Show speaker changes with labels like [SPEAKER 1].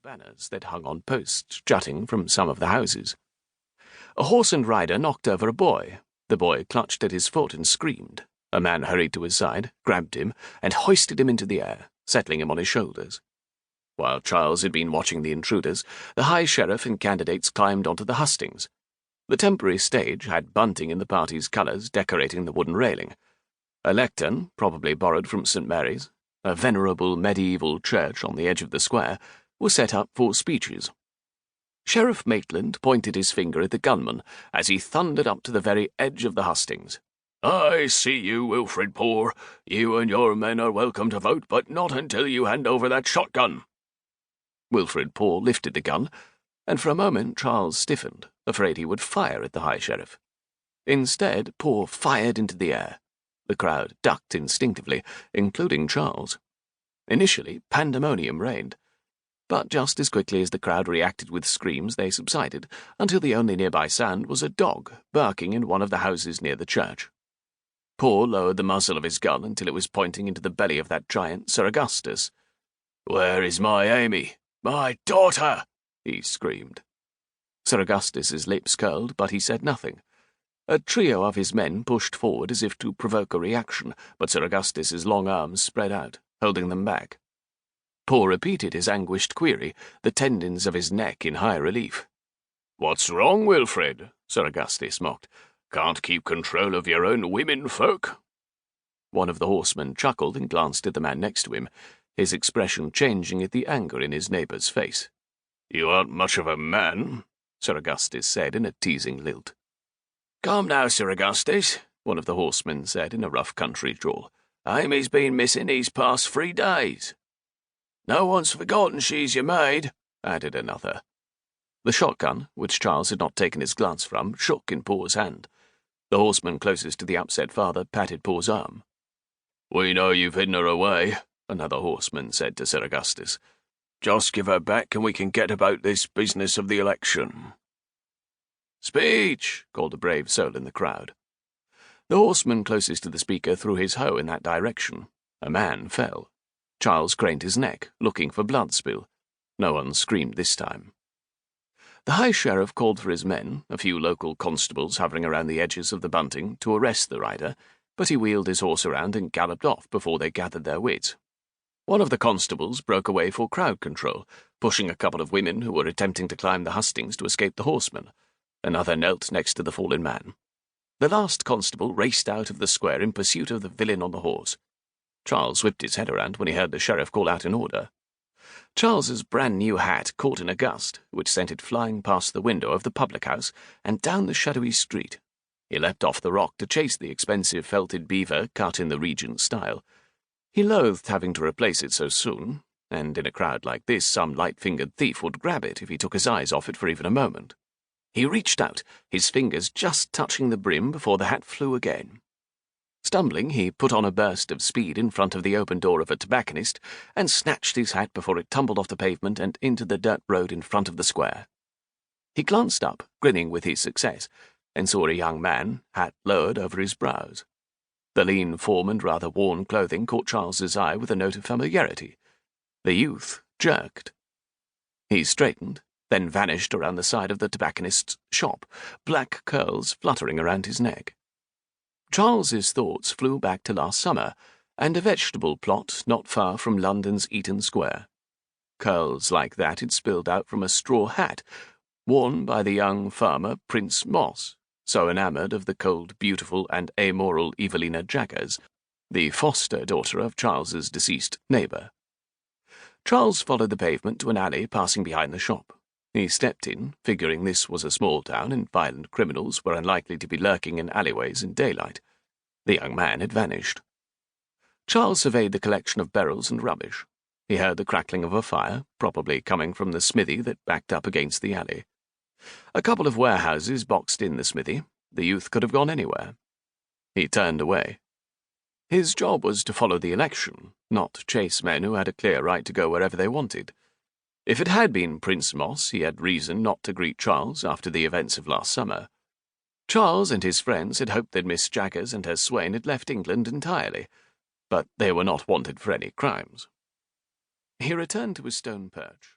[SPEAKER 1] banners that hung on posts jutting from some of the houses. A horse and rider knocked over a boy. The boy clutched at his foot and screamed. A man hurried to his side, grabbed him, and hoisted him into the air, settling him on his shoulders. While Charles had been watching the intruders, the High Sheriff and candidates climbed onto the hustings. The temporary stage had bunting in the party's colours decorating the wooden railing. A lectern, probably borrowed from St. Mary's, a venerable medieval church on the edge of the square, was set up for speeches. Sheriff Maitland pointed his finger at the gunman as he thundered up to the very edge of the hustings. "I see you, Wilfred Poor. You and your men are welcome to vote, but not until you hand over that shotgun." Wilfred Poor lifted the gun, and for a moment Charles stiffened, afraid he would fire at the High Sheriff. Instead, Poor fired into the air. The crowd ducked instinctively, including Charles. Initially, pandemonium reigned, but just as quickly as the crowd reacted with screams, they subsided, until the only nearby sound was a dog barking in one of the houses near the church. Poor lowered the muzzle of his gun until it was pointing into the belly of that giant Sir Augustus. "Where is my Amy? My daughter!" he screamed. Sir Augustus's lips curled, but he said nothing. A trio of his men pushed forward as if to provoke a reaction, but Sir Augustus's long arms spread out, holding them back. Poor repeated his anguished query, the tendons of his neck in high relief. "What's wrong, Wilfred?" Sir Augustus mocked. "Can't keep control of your own women folk?" One of the horsemen chuckled and glanced at the man next to him, his expression changing at the anger in his neighbour's face. "You aren't much of a man," Sir Augustus said in a teasing lilt. "Come now, Sir Augustus," one of the horsemen said in a rough country drawl. "Amy's been missing these past 3 days." "No one's forgotten she's your maid," added another. The shotgun, which Charles had not taken his glance from, shook in Poor's hand. The horseman closest to the upset father patted Poor's arm. "We know you've hidden her away," another horseman said to Sir Augustus. "Just give her back and we can get about this business of the election." "Speech!" called a brave soul in the crowd. The horseman closest to the speaker threw his hoe in that direction. A man fell. Charles craned his neck, looking for blood spill. No one screamed this time. The High Sheriff called for his men, a few local constables hovering around the edges of the bunting, to arrest the rider, but he wheeled his horse around and galloped off before they gathered their wits. One of the constables broke away for crowd control, pushing a couple of women who were attempting to climb the hustings to escape the horseman. Another knelt next to the fallen man. The last constable raced out of the square in pursuit of the villain on the horse. Charles whipped his head around when he heard the sheriff call out an order. Charles's brand-new hat caught in a gust, which sent it flying past the window of the public-house and down the shadowy street. He leapt off the rock to chase the expensive felted beaver cut in the Regent style. He loathed having to replace it so soon, and in a crowd like this some light-fingered thief would grab it if he took his eyes off it for even a moment. He reached out, his fingers just touching the brim before the hat flew again. Stumbling, he put on a burst of speed in front of the open door of a tobacconist and snatched his hat before it tumbled off the pavement and into the dirt road in front of the square. He glanced up, grinning with his success, and saw a young man, hat lowered over his brows. The lean form and rather worn clothing caught Charles's eye with a note of familiarity. The youth jerked. He straightened, then vanished around the side of the tobacconist's shop, black curls fluttering around his neck. Charles's thoughts flew back to last summer, and a vegetable plot not far from London's Eaton Square. Curls like that had spilled out from a straw hat, worn by the young farmer Prince Moss, so enamoured of the cold, beautiful, and amoral Evelina Jaggers, the foster-daughter of Charles's deceased neighbour. Charles followed the pavement to an alley passing behind the shop. He stepped in, figuring this was a small town and violent criminals were unlikely to be lurking in alleyways in daylight. The young man had vanished. Charles surveyed the collection of barrels and rubbish. He heard the crackling of a fire, probably coming from the smithy that backed up against the alley. A couple of warehouses boxed in the smithy. The youth could have gone anywhere. He turned away. His job was to follow the election, not chase men who had a clear right to go wherever they wanted. If it had been Prince Moss, he had reason not to greet Charles after the events of last summer. Charles and his friends had hoped that Miss Jaggers and her swain had left England entirely, but they were not wanted for any crimes. He returned to his stone perch.